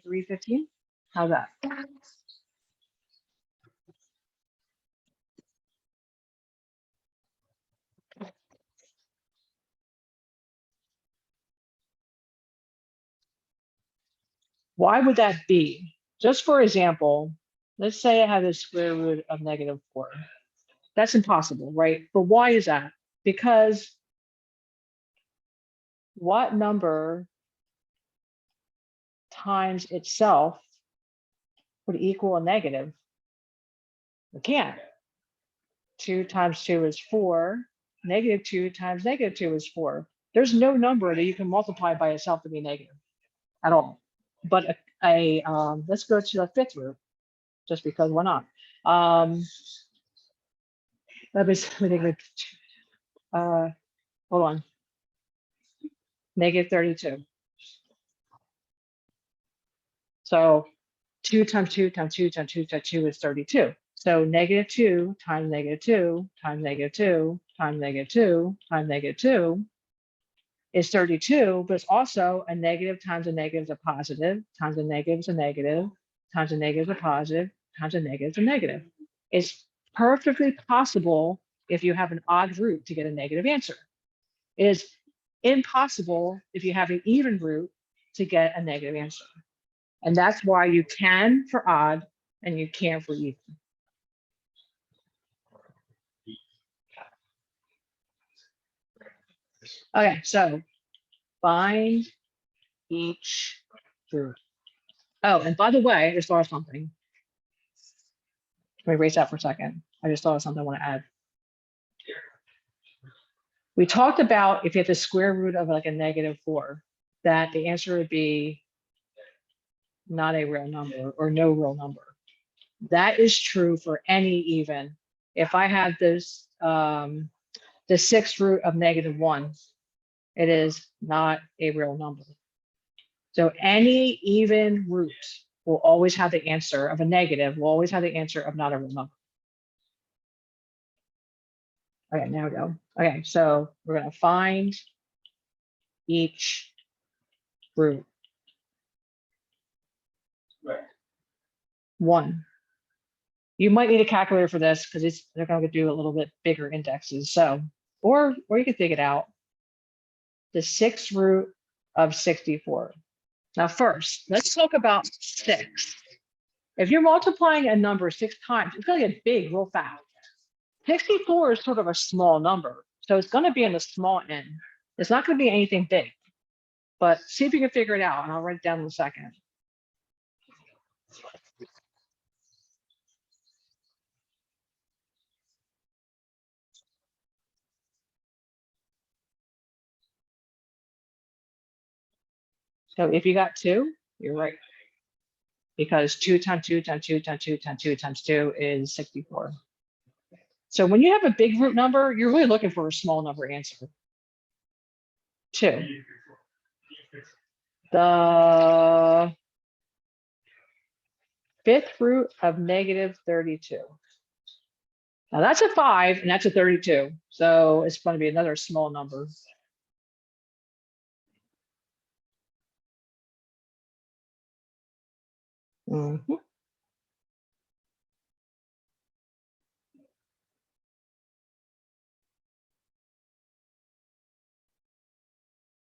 315. How's that? Why would that be? Just for example, let's say I have the square root of -4. That's impossible, right? But why is that? Because what number times itself would equal a negative? We can't. 2 times 2 is 4. -2 times -2 is 4. There's no number that you can multiply by itself to be negative at all. But let's go to the 5th root, just because why not? Let me think. Hold on. -32. So 2 times 2 times 2 times 2 times 2 is 32. So -2 times -2 times -2 times -2 times -2 is 32, but it's also a negative times a negative is a positive, times a negative is a negative, times a negative is a positive, times a negative is a negative. It's perfectly possible if you have an odd root to get a negative answer. It is impossible if you have an even root to get a negative answer. And that's why you can for odd and you can't for even. Okay, so find each root. Oh, and by the way, I just thought of something. Let me erase that for a second. I just thought of something I want to add. We talked about if you have the square root of like a -4, that the answer would be not a real number or no real number. That is true for any even. If I have this, the 6th root of -1, it is not a real number. So any even root will always have the answer of a negative, will always have the answer of not a real number. Okay, now we go. Okay, so we're going to find each root. 1. You might need a calculator for this because they're going to do a little bit bigger indexes. So, or you can figure it out. The 6th root of 64. Now, first, let's talk about 6. If you're multiplying a number 6 times, it's going to get big real fast. 64 is sort of a small number, so it's going to be in the small end. It's not going to be anything big, but see if you can figure it out, and I'll write it down in a second. So if you got 2, you're right. Because 2 times 2 times 2 times 2 times 2 times 2 is 64. So when you have a big root number, you're really looking for a small number answer. 2. The 5th root of -32. Now that's a 5 and that's a 32. So it's going to be another small number. Mm-hmm.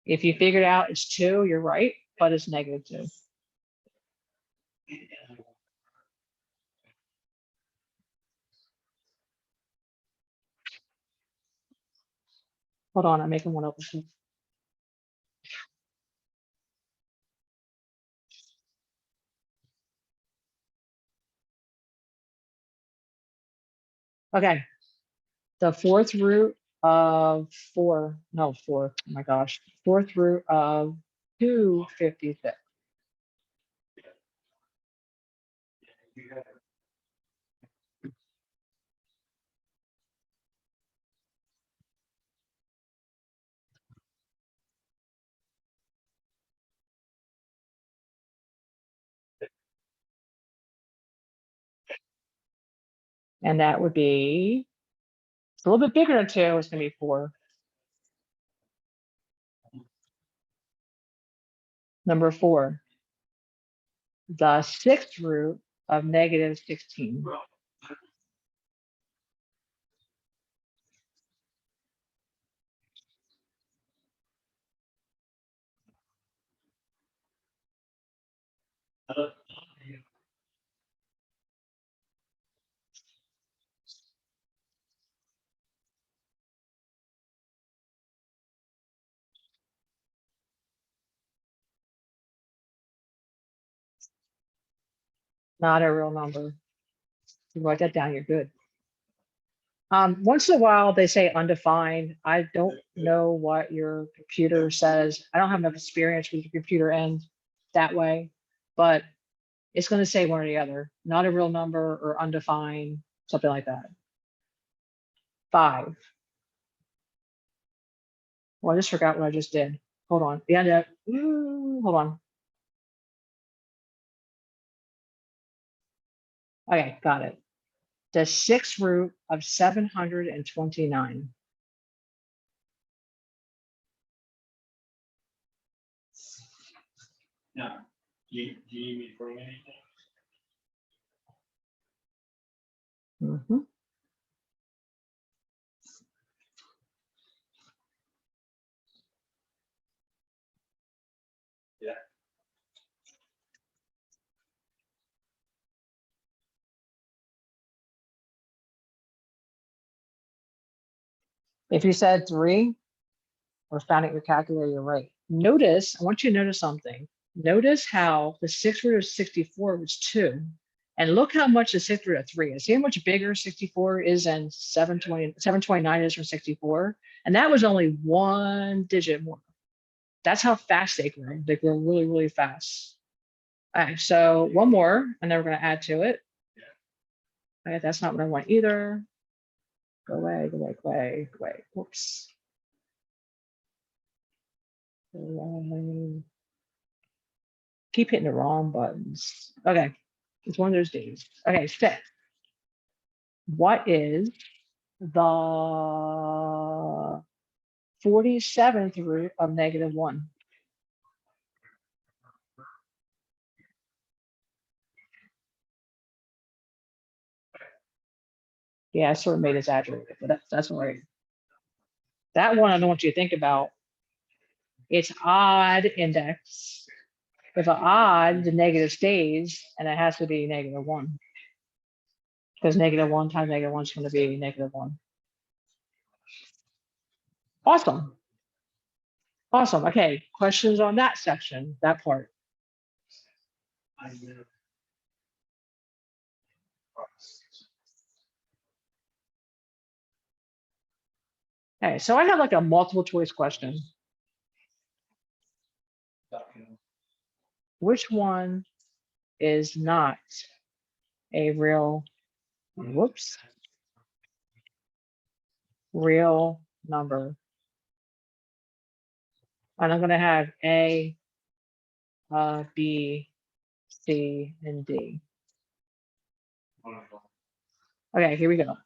If you figured out it's 2, you're right, but it's -2. Hold on, I'm making one open. Okay. The 4th root of 4, no, 4, oh my gosh. 4th root of 256. And that would be, it's a little bit bigger than 2, it's going to be 4. Number 4. the sixth root of negative 16. Not a real number. You write that down, you're good. Once in a while, they say undefined. I don't know what your computer says. I don't have enough experience with your computer end that way, but it's going to say one or the other, not a real number or undefined, something like that. 5. Well, I just forgot what I just did. Hold on. The end of, hold on. Okay, got it. The sixth root of 729. Now, do you need me to bring anything? Mhm. Yeah. If you said 3 or found it in your calculator, you're right. Notice, I want you to notice something. Notice how the sixth root of 64 was 2. And look how much the sixth root of 3 is. See how much bigger 64 is than 729 is from 64? And that was only 1 digit more. That's how fast they grow. They grow really, really fast. All right, so one more, and then we're going to add to it. Okay, that's not what I want either. Go away, go away, go away, go away. Whoops. Go away. Keep hitting the wrong buttons. Okay, it's one of those days. Okay, 6. What is the 47th root of negative 1? Yeah, I sort of made it exaggerated, but that's all right. That one I don't want you to think about. It's odd index. If an odd, the negative stays, and it has to be negative 1. Because negative 1 times negative 1 is going to be negative 1. Awesome. Awesome. Okay, questions on that section, that part? Okay, so I have like a multiple choice question. Which one is not a real, whoops, real number? And I'm going to have A, B, C, and D. Okay, here we go.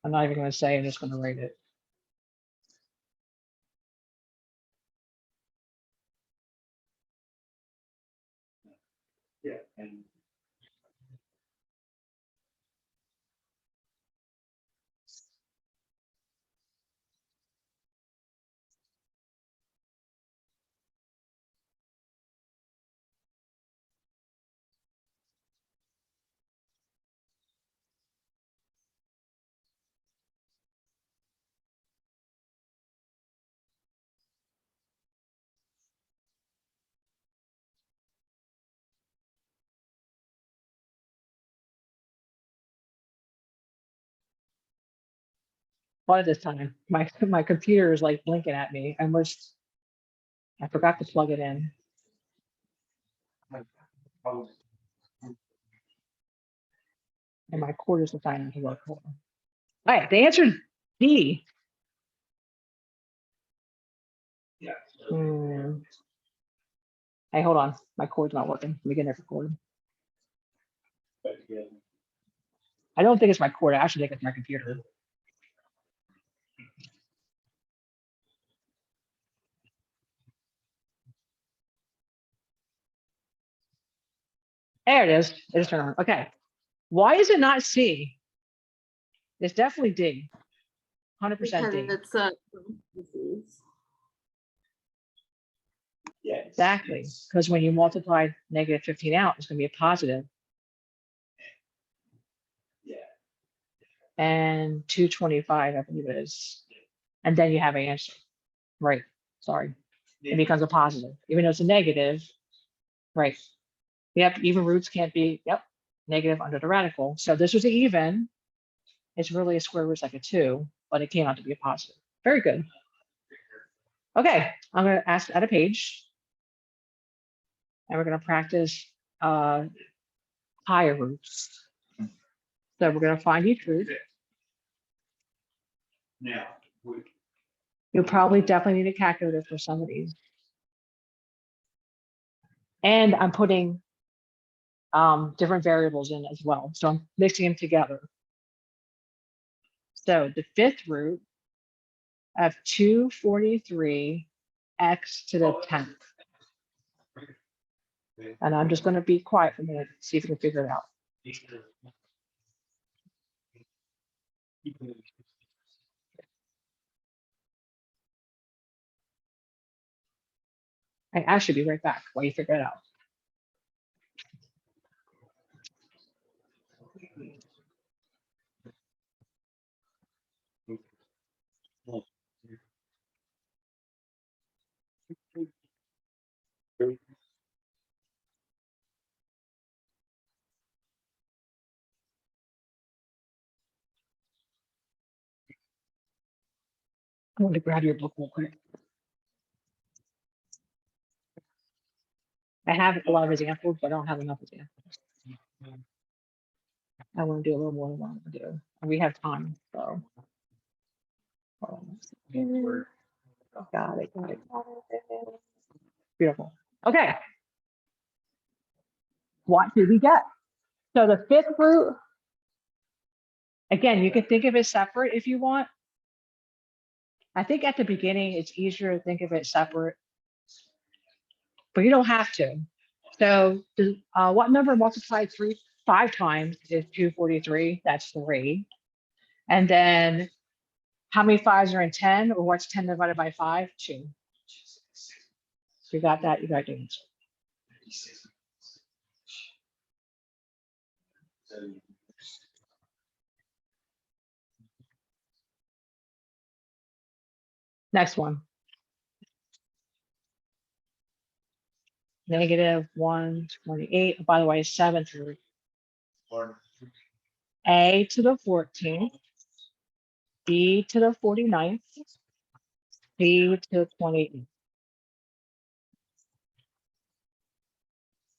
I'm not even going to say, I'm just going to write it. Yeah. And But at this time, my computer is like blinking at me. I forgot to plug it in. And my cord is deciding to work. All right, the answer is D. yeah. Hey, hold on. My cord's not working. Let me get a different cord. I don't think it's my cord. I actually think it's my computer. There it is. It's turned on. Okay. Why is it not C? It's definitely D. 100% Because D. it's a parentheses. Yeah. Exactly. Because when you multiply negative 15 out, it's going to be a positive. Yeah. And 225, I believe it is. And then you have an answer. Right. Sorry. It becomes a positive, even though it's a negative. Right. Yep. Even roots can't be, yep, negative under the radical. So this was an even. It's really a square root, it's like a 2, but it came out to be a positive. Very good. Okay. I'm going to ask at a page. And we're going to practice higher roots. So we're going to find each root. Now, You'll probably definitely need a calculator for some of these. And I'm putting different variables in as well. So I'm mixing them together. So the fifth root of 243 x to the 10th. And I'm just going to be quiet for a minute, see if we can figure it out. I should be right back while you figure it out. I want to grab your book real quick. I have a lot of examples, but I don't have enough examples. I want to do a little more than what I'm going to do. And we have time, so. Hold on a second. Got it. Beautiful. Okay. What did we get? So the fifth root, again, you can think of it separate if you want. I think at the beginning, it's easier to think of it separate, but you don't have to. So what number multiplied 5 times is 243? That's 3. And then how many 5s are in 10? Or what's 10 divided by 5? 2. You got that? You got the answer. Next one. Negative 128. By the way, 7th root. A to the 14th. B to the 49th. C to the 28th.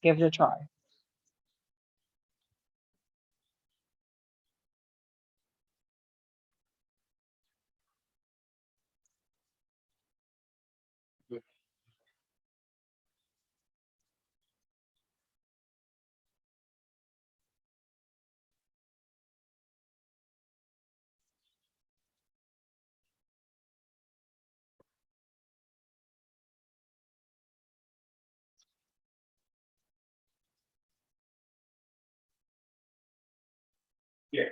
Give it a try. Yeah.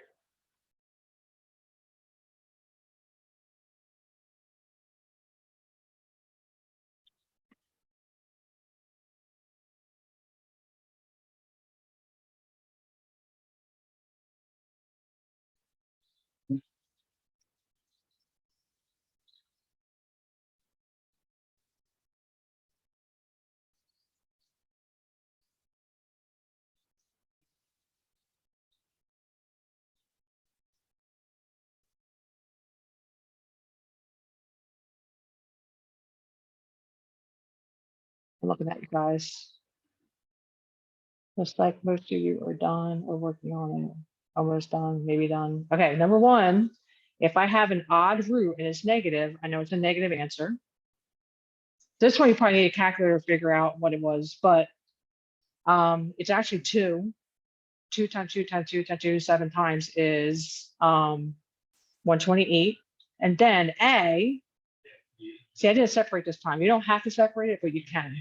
I'm looking at you guys. Looks like most of you are done or working on it. Almost done, maybe done. Okay, number 1, if I have an odd root and it's negative, I know it's a negative answer. This one you probably need a calculator to figure out what it was, but it's actually 2. 2 times 2 times 2 times 2, 7 times is 128. And then A, see, I didn't separate this time. You don't have to separate it, but you can.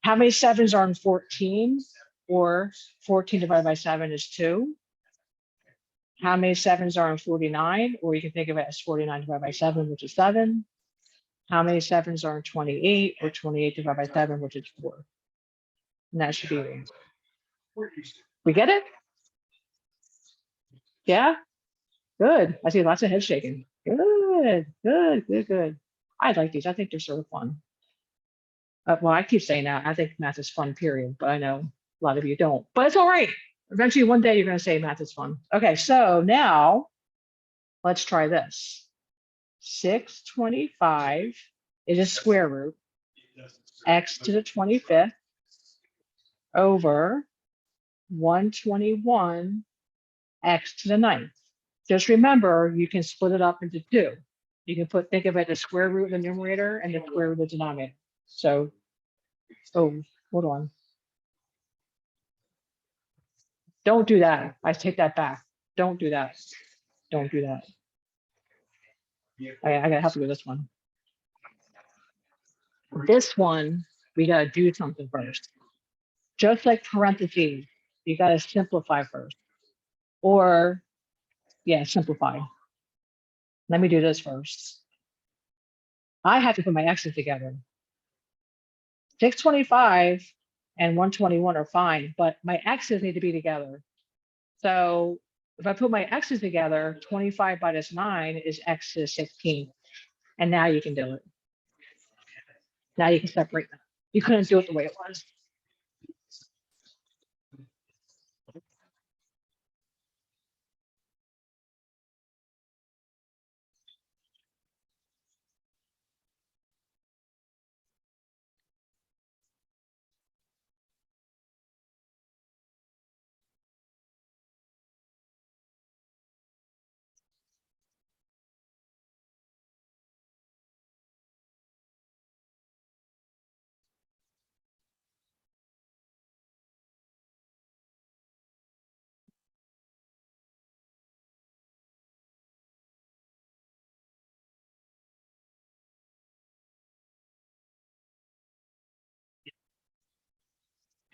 How many 7s are in 14? or 14 divided by 7 is 2. How many 7s are in 49? Or you can think of it as 49 divided by 7, which is 7. How many 7s are in 28? Or 28 divided by 7, which is 4. And that should be your answer. We get it? Yeah? Good. I see lots of head shaking. Good, good, good, good. I like these. I think they're sort of fun. Well, I keep saying that. I think math is fun, period. But I know a lot of you don't. But it's all right. Eventually, one day you're going to say math is fun. Okay, so now let's try this. 625 is a square root, x to the 25th over 121 x to the 9th. Just remember, you can split it up into 2. You can think of it as square root in the numerator and the square root of the denominator. So, oh, hold on. Don't do that. I take that back. Don't do that. Don't do that. I gotta help you with this one. This one, we gotta do something first. Just like parentheses, you gotta simplify first. Or, yeah, simplify. Let me do this first. I have to put my x's together. 625 and 121 are fine, but my x's need to be together. So if I put my x's together, 25 minus 9 is x to the 16. And now you can do it. Now you can separate them. You couldn't do it the way it was.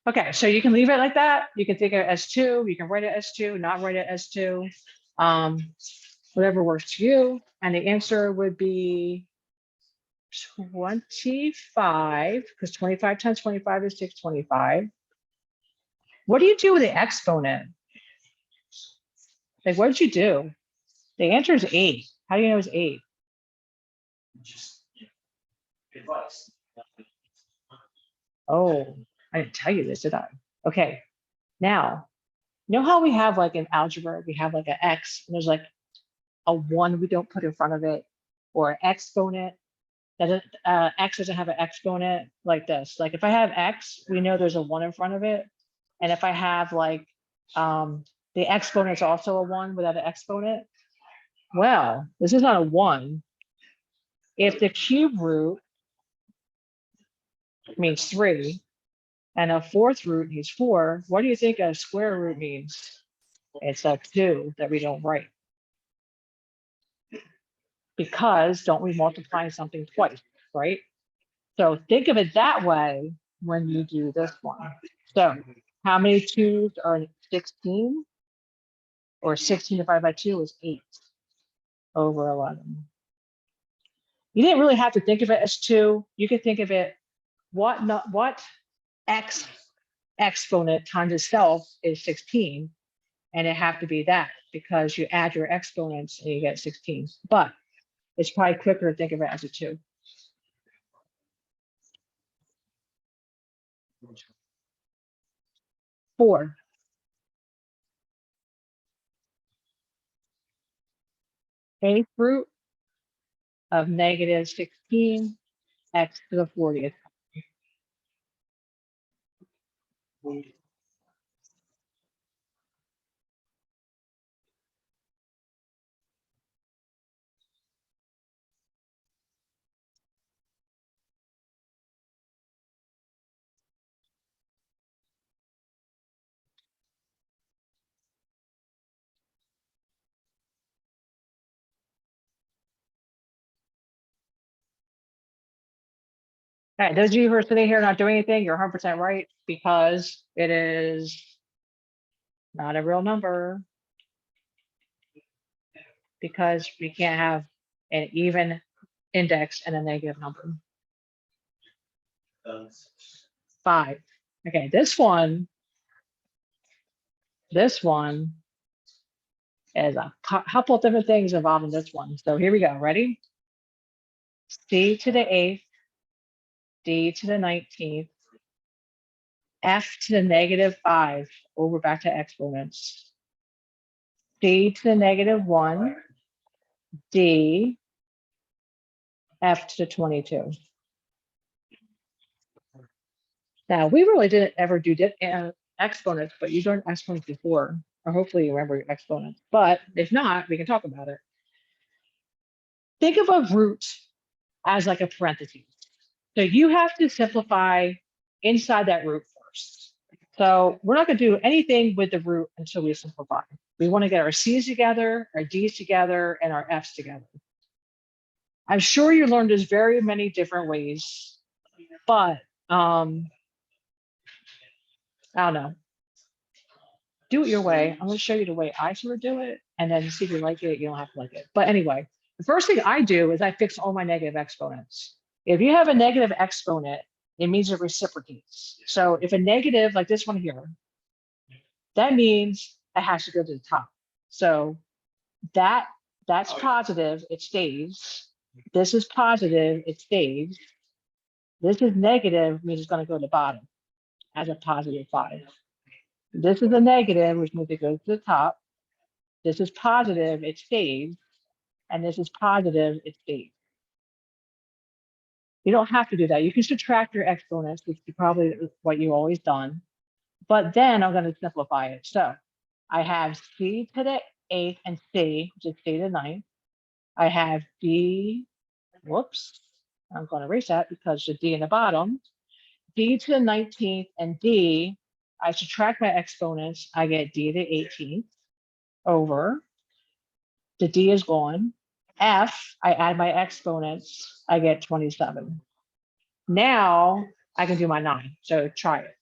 Okay, so you can leave it like that. You can think of it as 2. You can write it as 2, not write it as 2. Whatever works for you. And the answer would be 25, because 25 times 25 is 625. What do you do with the exponent? Like, what did you do? The answer is 8. How do you know it's 8? Oh, I didn't tell you this, did I? Okay, now, you know how we have like in algebra, we have like an x, and there's like a 1 we don't put in front of it, or an exponent that x doesn't have an exponent like this. Like if I have x, we know there's a 1 in front of it. And if I have like the exponent is also a 1 without an exponent, well, this is not a 1. If the cube root means 3 and a 4th root means 4, what do you think a square root means? It's a 2 that we don't write. Because don't we multiply something twice, right? So think of it that way when you do this one. So how many 2s are 16? Or 16 divided by 2 is 8 over 11. You didn't really have to think of it as 2. You could think of it, what x exponent times itself is 16. And it have to be that because you add your exponents and you get 16. But it's probably quicker to think of it as a 2. Four. Eighth root of negative 16 x to the 40th. All right, those of you who are sitting here not doing anything, you're 100% right, because it is not a real number. Because we can't have an even index and a negative number. 5. Okay, this one is a couple of different things involved in this one. So here we go. Ready? C to the 8th, D to the 19th, F to the negative 5, over back to exponents, C to the negative 1, D, F to the 22. Now, we really didn't ever do exponents, but you learned exponents before, or hopefully you remember your exponents. But if not, we can talk about it. Think of a root as like a parenthesis. So you have to simplify inside that root first. So we're not going to do anything with the root until we simplify. We want to get our C's together, our D's together, and our F's together. I'm sure you learned this very many different ways, but I don't know. Do it your way. I'm going to show you the way I sort of do it, and then see if you like it. You don't have to like it. But anyway, the first thing I do is I fix all my negative exponents. If you have a negative exponent, it means it reciprocates. So if a negative, like this one here, that means it has to go to the top. So that's positive, it stays. This is positive, it stays. This is negative, means it's going to go to the bottom as a positive 5. This is a negative, which means it goes to the top. This is positive, it stays. And this is positive, it stays. You don't have to do that. You can subtract your exponents, which is probably what you've always done. But then I'm going to simplify it. So I have C to the 8th and C, which is C to the 9th. I have D, whoops, I'm going to erase that because the D in the bottom. D to the 19th and D, I subtract my exponents, I get D to the 18th over, the D is gone. F, I add my exponents, I get 27. Now I can do my 9, so try it.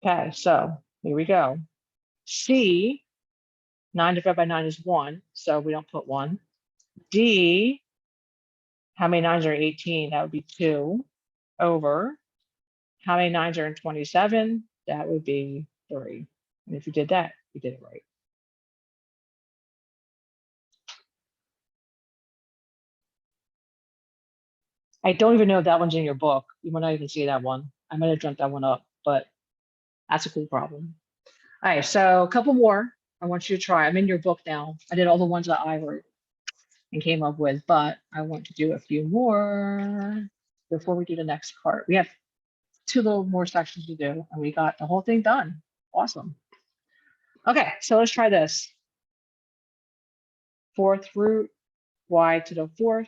Okay, so here we go. C, 9 divided by 9 is 1, so we don't put 1. D, how many 9s are 18? That would be 2 over. How many 9s are in 27? That would be 3. And if you did that, you did it right. I don't even know if that one's in your book. You might not even see that one. I might have dreamt that one up, but that's a cool problem. All right, so a couple more I want you to try. I'm in your book now. I did all the ones that I wrote and came up with, but I want to do a few more before we do the next part. We have 2 little more sections to do, and we got the whole thing done. Awesome. Okay, so let's try this. 4th root y to the 4th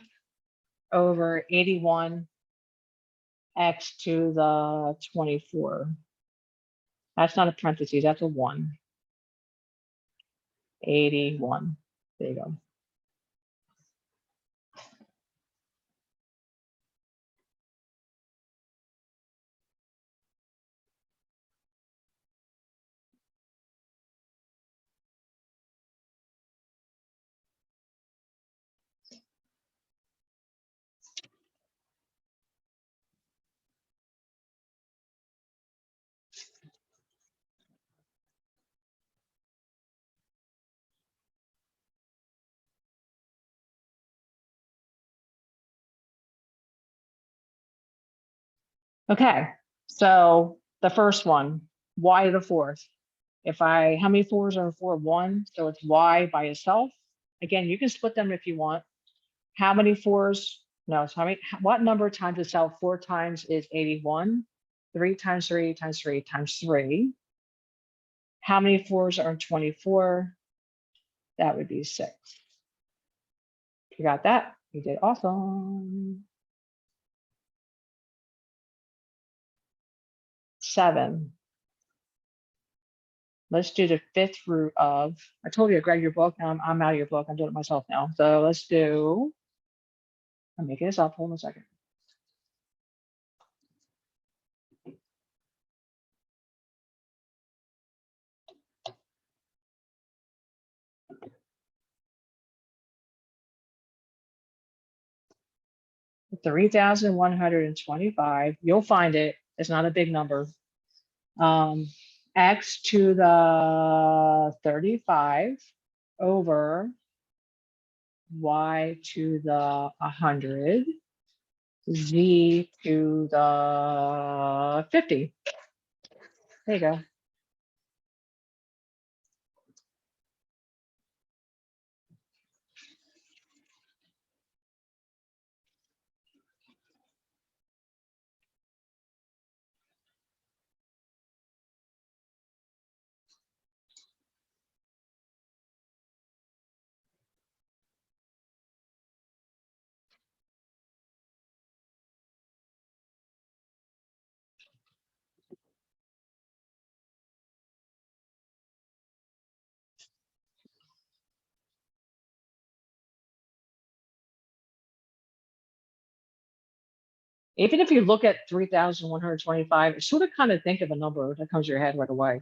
over 81 x to the 24. That's not a parentheses, that's a 1. 81. There you go. Okay, so the first one, y to the 4th. How many 4s are in 4? 1, so it's y by itself. Again, you can split them if you want. How many 4s No, so what number times itself 4 times is 81? 3 times 3 times 3 times 3. How many 4s are in 24? That would be 6. If you got that, you did awesome. 7. Let's do the 5th root of, I told you to grab your book. Now I'm out of your book. I'm doing it myself now. So let's do, I'm making this up. Hold on a second. $3,125. You'll find it. It's not a big number. X to the 35 over Y to the 100, Z to the 50. There you go. Even if you look at 3,125, sort of kind of think of a number that comes to your head right away.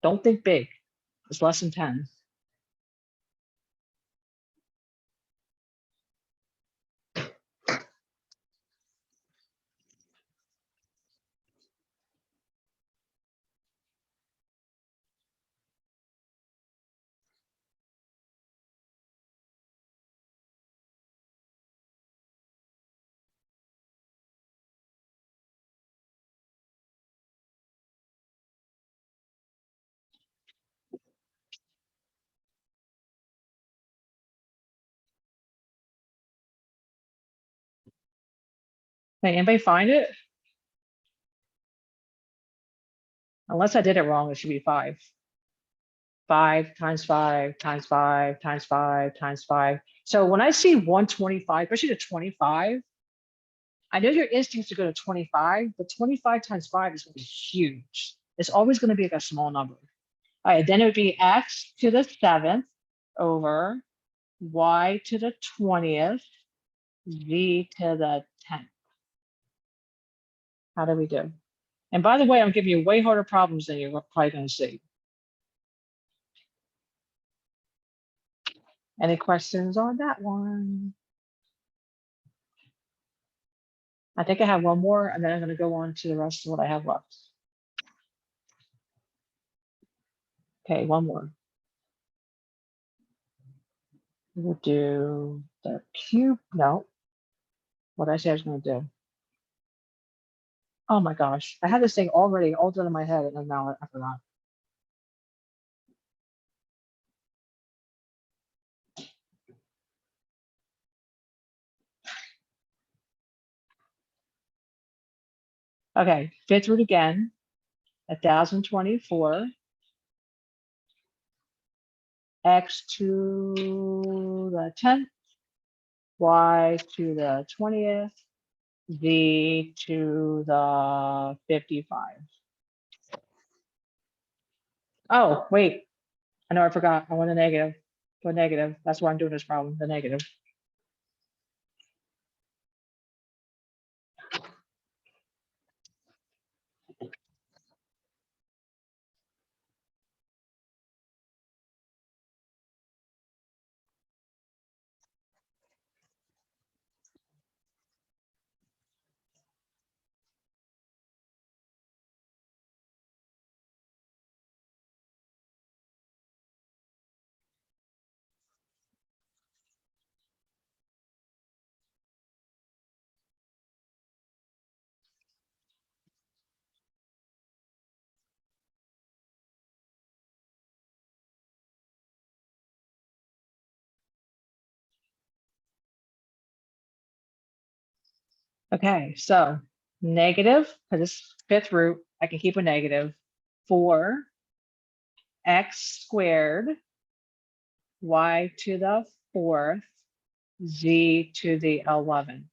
Don't think big. It's less than 10. Hey, anybody find it? Unless I did it wrong, it should be 5. 5 times 5 times 5 times 5 times 5. So when I see 125, especially the 25, I know your instincts to go to 25, but 25 times 5 is going to be huge. It's always going to be like a small number. All right, then it would be x to the 7th over y to the 20th, z to the 10th. How do we do? And by the way, I'm giving you way harder problems than you're probably going to see. Any questions on that one? I think I have one more, and then I'm going to go on to the rest of what I have left. Okay, one more. We'll do the cube. No. What did I say I was going to do? Oh my gosh. I had this thing already all done in my head, and then now I forgot. Okay, 5th root again. 1,024. X to the 10th. Y to the 20th. Z to the 55. Oh, wait. I know I forgot. I want a negative. Go negative. That's why I'm doing this problem, the negative. Okay, so negative, because it's fifth root, I can keep a negative, 4 x squared y to the 4th z to the 11th.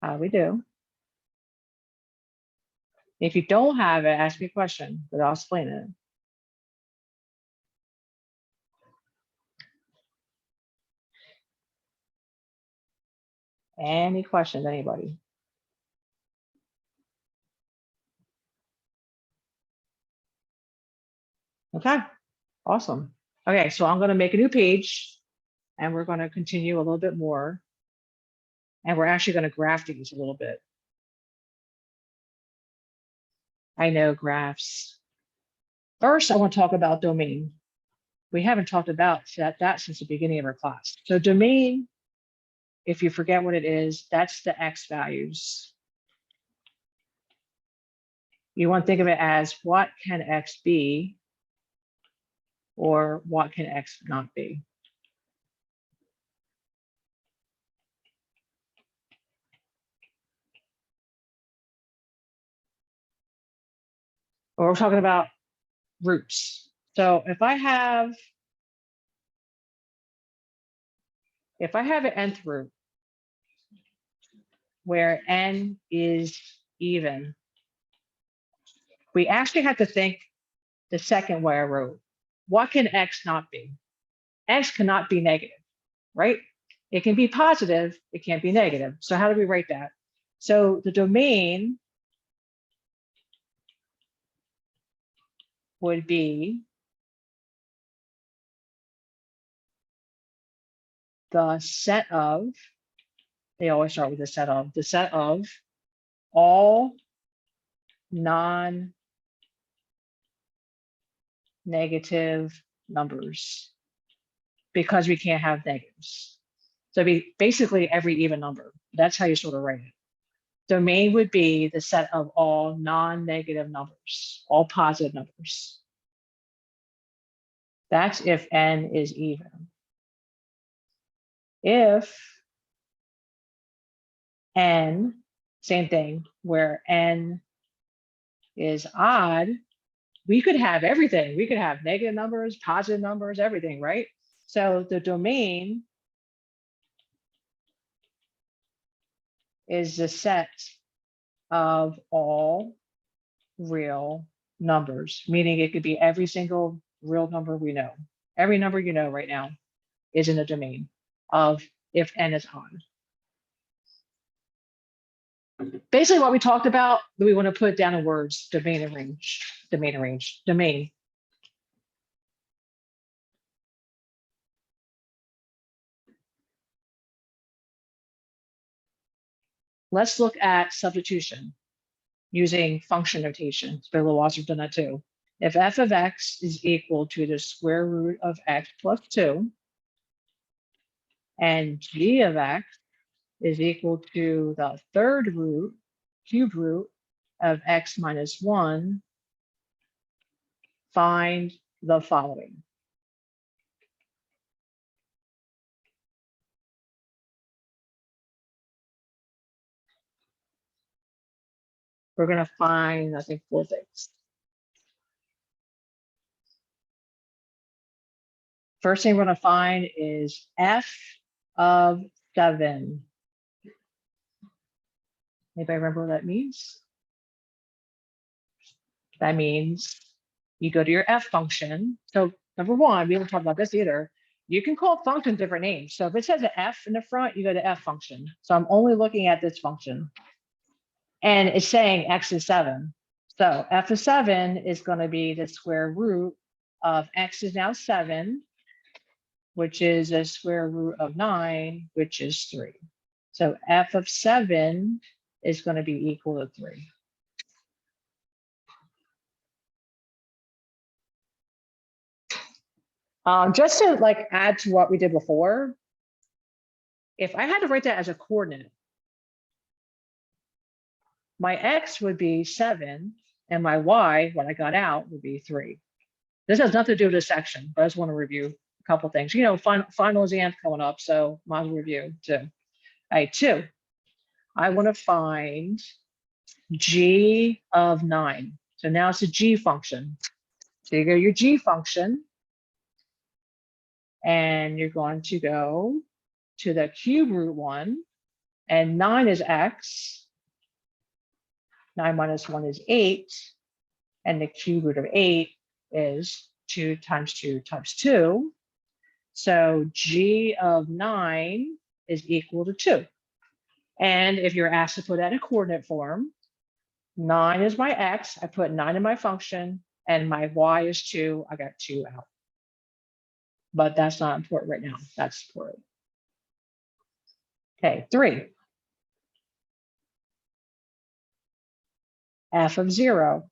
How we do? If you don't have it, ask me a question, but I'll explain it. Any questions, anybody? Okay, awesome. Okay, so I'm going to make a new page and we're going to continue a little bit more. And we're actually going to graph these a little bit. I know graphs. First, I want to talk about domain. We haven't talked about that since the beginning of our class. So domain, if you forget what it is, that's the x values. You want to think of it as what can x be or what can x not be. Or we're talking about roots. So if I have an nth root where n is even, we actually have to think the second way I wrote. What can x not be? X cannot be negative, right? It can be positive, it can't be negative. So how do we write that? So the domain would be the set of, they always start with the set of all non-negative numbers, because we can't have negatives. So basically every even number. That's how you sort of write it. Domain would be the set of all non-negative numbers, all positive numbers. That's if n is even. If n, same thing, where n is odd, we could have everything. We could have negative numbers, positive numbers, everything, right? So the domain is the set of all real numbers, meaning it could be every single real number we know. Every number you know right now is in the domain of if n is odd. Basically what we talked about, we want to put it down in words, domain and range, domain and range, domain. Let's look at substitution using function notation. It's been a little while since we've done that too. If f of x is equal to the square root of x plus 2, and g of x is equal to the third root, cube root of x minus 1, find the following. We're going to find, I think, 4 things. First thing we're going to find is f of 7. Anybody remember what that means? That means you go to your f function. So number one, we haven't talked about this either. You can call functions different names. So if it says an f in the front, you go to f function. So I'm only looking at this function. And it's saying x is 7. So f of 7 is going to be the square root of x is now 7, which is a square root of 9, which is 3. So f of 7 is going to be equal to 3. Just to like add to what we did before, if I had to write that as a coordinate, my x would be 7 and my y, what I got out, would be 3. This has nothing to do with this section, but I just want to review a couple things. You know, final exam coming up, so might as well review too. All right, 2. I want to find g of 9. So now it's a g function. So you go your g function, and you're going to go to the cube root 1, and 9 is x. 9 minus 1 is 8, and the cube root of 8 is 2 times 2 times 2. So g of 9 is equal to 2. And if you're asked to put that in coordinate form, 9 is my x, I put 9 in my function, and my y is 2, I got 2 out. But that's not important right now, that's important. Okay, 3. F of 0.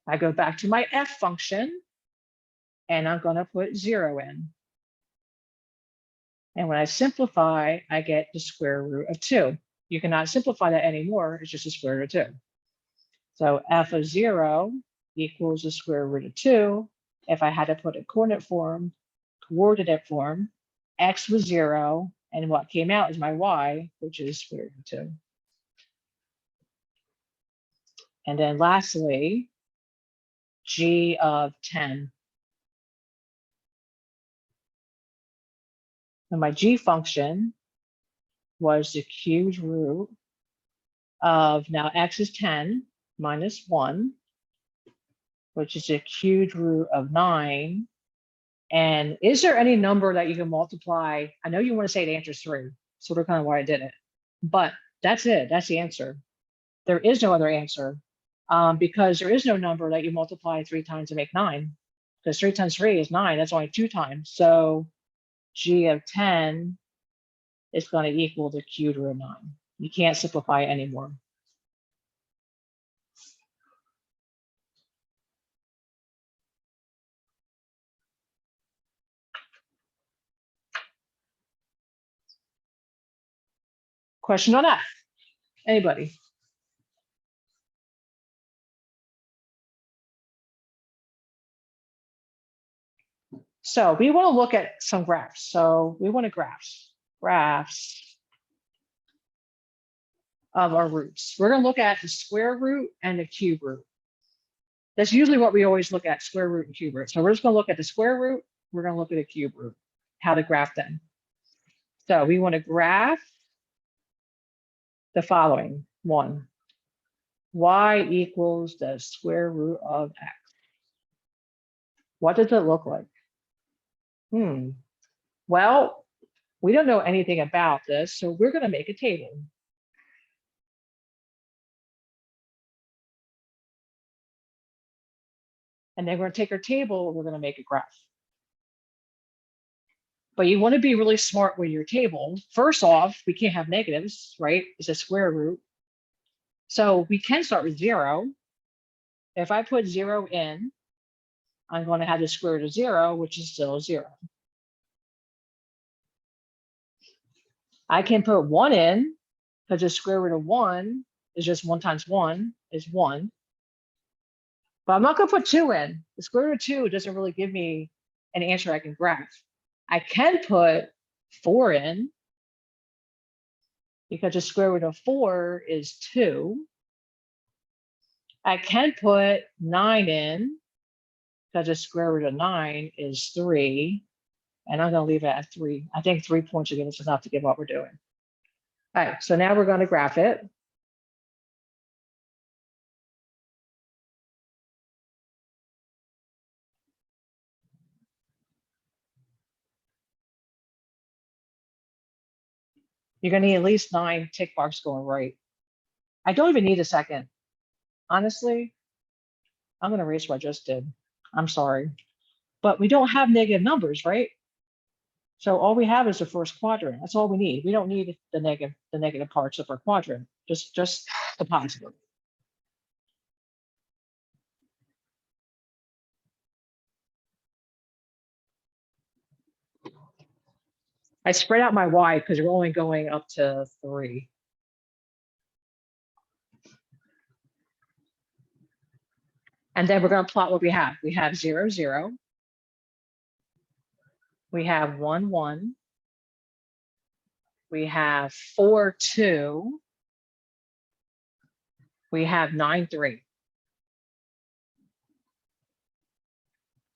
I go back to my f function, and I'm going to put 0 in. And when I simplify, I get the square root of 2. You cannot simplify that anymore, it's just the square root of 2. So f of 0 equals the square root of 2. If I had to put a coordinate form, x was 0, and what came out is my y, which is square root of 2. And then lastly, g of 10. And my g function was the cubed root of, now x is 10 minus 1, which is the cubed root of 9. And is there any number that you can multiply? I know you want to say the answer is 3, sort of kind of why I did it, but that's it. That's the answer. There is no other answer, because there is no number that you multiply 3 times to make 9, because 3 times 3 is 9. That's only 2 times. So g of 10 is going to equal the cubed root of 9. You can't simplify it anymore. Question on that? Anybody? So we want to look at some graphs. So we want to graphs of our roots. We're going to look at the square root and the cube root. That's usually what we always look at, square root and cube root. So we're just going to look at the square root. We're going to look at the cube root, how to graph them. So we want to graph the following. 1, y equals the square root of x. What does it look like? Well, we don't know anything about this, so we're going to make a table. And then we're going to take our table and we're going to make a graph. But you want to be really smart with your table. First off, we can't have negatives, right? It's a square root. So we can start with 0. If I put 0 in, I'm going to have the square root of 0, which is still 0. I can put 1 in, because the square root of 1 is just 1 times 1 is 1. But I'm not going to put 2 in. The square root of 2 doesn't really give me an answer I can graph. I can put 4 in, because the square root of 4 is 2. I can put 9 in, because the square root of 9 is 3. And I'm going to leave it at 3. I think 3 points should give us enough to get what we're doing. All right, so now we're going to graph it. You're going to need at least 9 tick marks going right. I don't even need a second. Honestly, I'm going to erase what I just did. I'm sorry. But we don't have negative numbers, right? So all we have is the first quadrant. That's all we need. We don't need the negative parts of our quadrant, just the positive. I spread out my y because we're only going up to 3. And then we're going to plot what we have. We have 0, 0. We have 1, 1. we have 4, 2. We have 9, 3.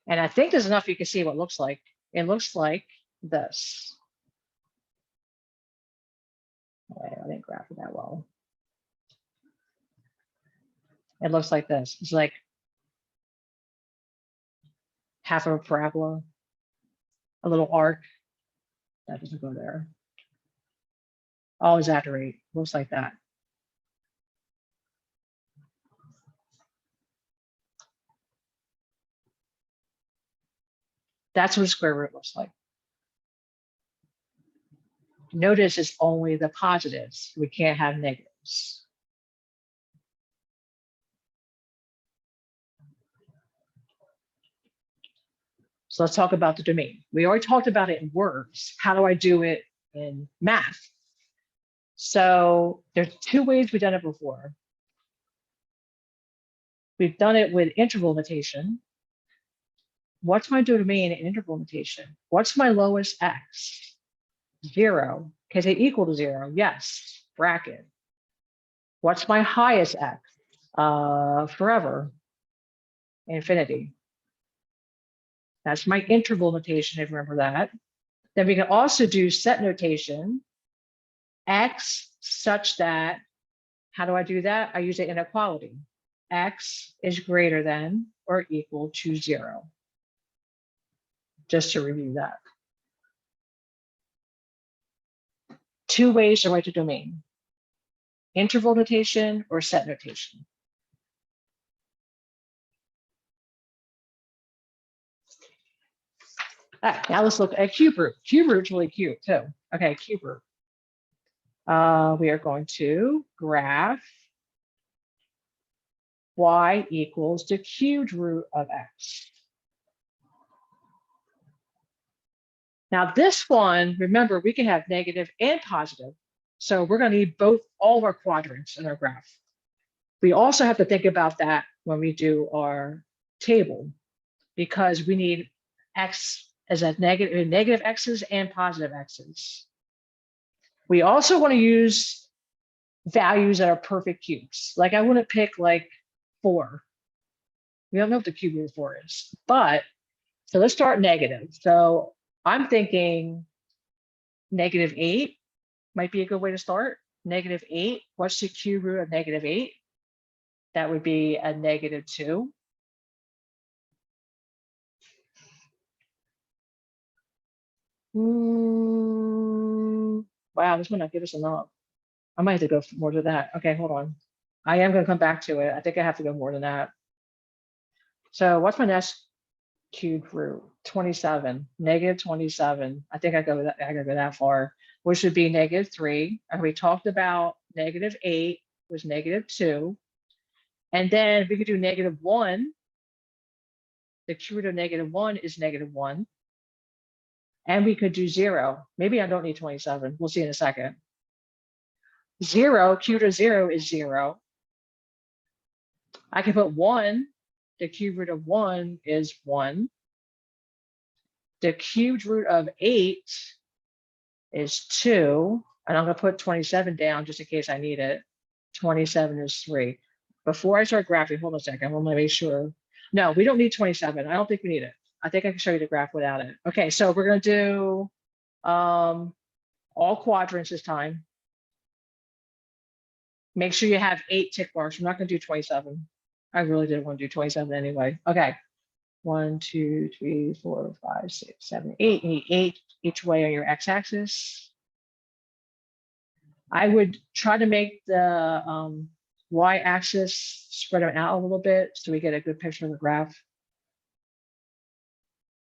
And I think there's enough you can see what it looks like. It looks like this. Wait, I didn't graph it that well. It looks like this. It's like half of a parabola, a little arc. That doesn't go there. I'll exaggerate. Looks like that. That's what a square root looks like. Notice it's only the positives. We can't have negatives. So let's talk about the domain. We already talked about it in words. How do I do it in math? So there's 2 ways we've done it before. We've done it with interval notation. What's my domain in interval notation? What's my lowest x? 0. Can they equal to 0? Yes, bracket. What's my highest x? Forever, infinity. That's my interval notation, if you remember that. Then we can also do set notation, x such that, how do I do that? I use an inequality. X is greater than or equal to 0. Just to review that. 2 ways to write the domain. Interval notation or set notation. All right, now let's look at cube root. Cube root's really cute too. Okay, cube root. We are going to graph y equals the cubed root of x. Now this one, remember, we can have negative and positive. So we're going to need both, all of our quadrants in our graph. We also have to think about that when we do our table, because we need x as a negative x's and positive x's. We also want to use values that are perfect cubes. Like I wouldn't pick like 4. We don't know what the cube root of 4 is, but so let's start negative. So I'm thinking -8 might be a good way to start. -8, what's the cube root of -8? That would be a -2. Wow, this might not give us enough. I might have to go more to that. Okay, hold on. I am going to come back to it. I think I have to go more than that. So what's my next cube root? 27, -27. I think I gotta go that far, which would be -3. And we talked about -8 was -2. And then we could do -1. The cube root of -1 is -1. And we could do 0. Maybe I don't need 27. We'll see in a second. 0, cube root of 0 is 0. I can put 1. The cube root of 1 is 1. The cubed root of 8 is 2. And I'm going to put 27 down just in case I need it. 27 is 3. Before I start graphing, hold on a second. I want to make sure. No, we don't need 27. I don't think we need it. I think I can show you the graph without it. Okay, so we're going to do all quadrants this time. Make sure you have 8 tick marks. I'm not going to do 27. I really didn't want to do 27 anyway. Okay. 1, 2, 3, 4, 5, 6, 7, 8. You need 8 each way on your x-axis. I would try to make the y-axis spread them out a little bit so we get a good picture of the graph.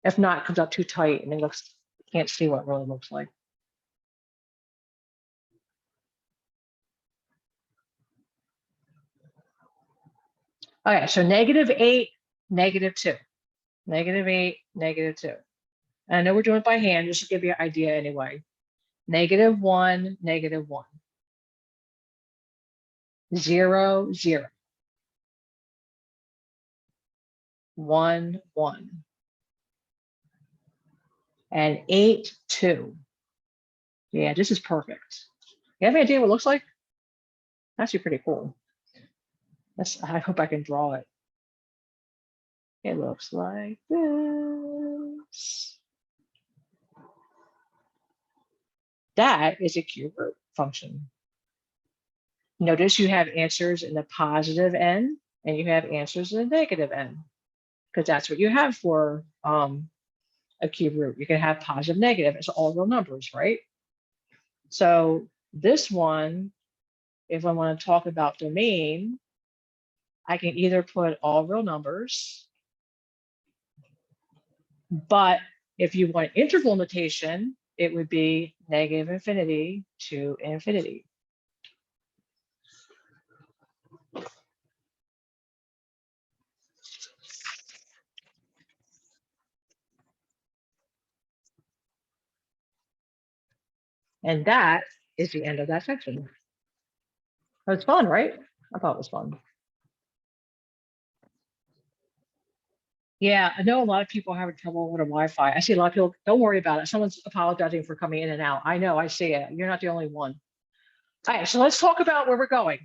If not, it comes out too tight and it looks, you can't see what it really looks like. Okay, so -8, -2. -8, -2. And I know we're doing it by hand, just to give you an idea anyway. -1, -1. 0, 0. 1, 1. And 8, 2. Yeah, this is perfect. You have any idea what it looks like? Actually pretty cool. I hope I can draw it. It looks like this. That is a cube root function. Notice you have answers in the positive n and you have answers in the negative n, because that's what you have for a cube root. You can have positive, negative. It's all real numbers, right? So this one, if I want to talk about domain, I can either put all real numbers, but if you want interval notation, it would be negative infinity to infinity. And that is the end of that section. It was fun, right? I thought it was fun. Yeah, I know a lot of people are having trouble with a Wi-Fi. I see a lot of people, don't worry about it. Someone's apologizing for coming in and out. I know, I see it. You're not the only one. All right, so let's talk about where we're going.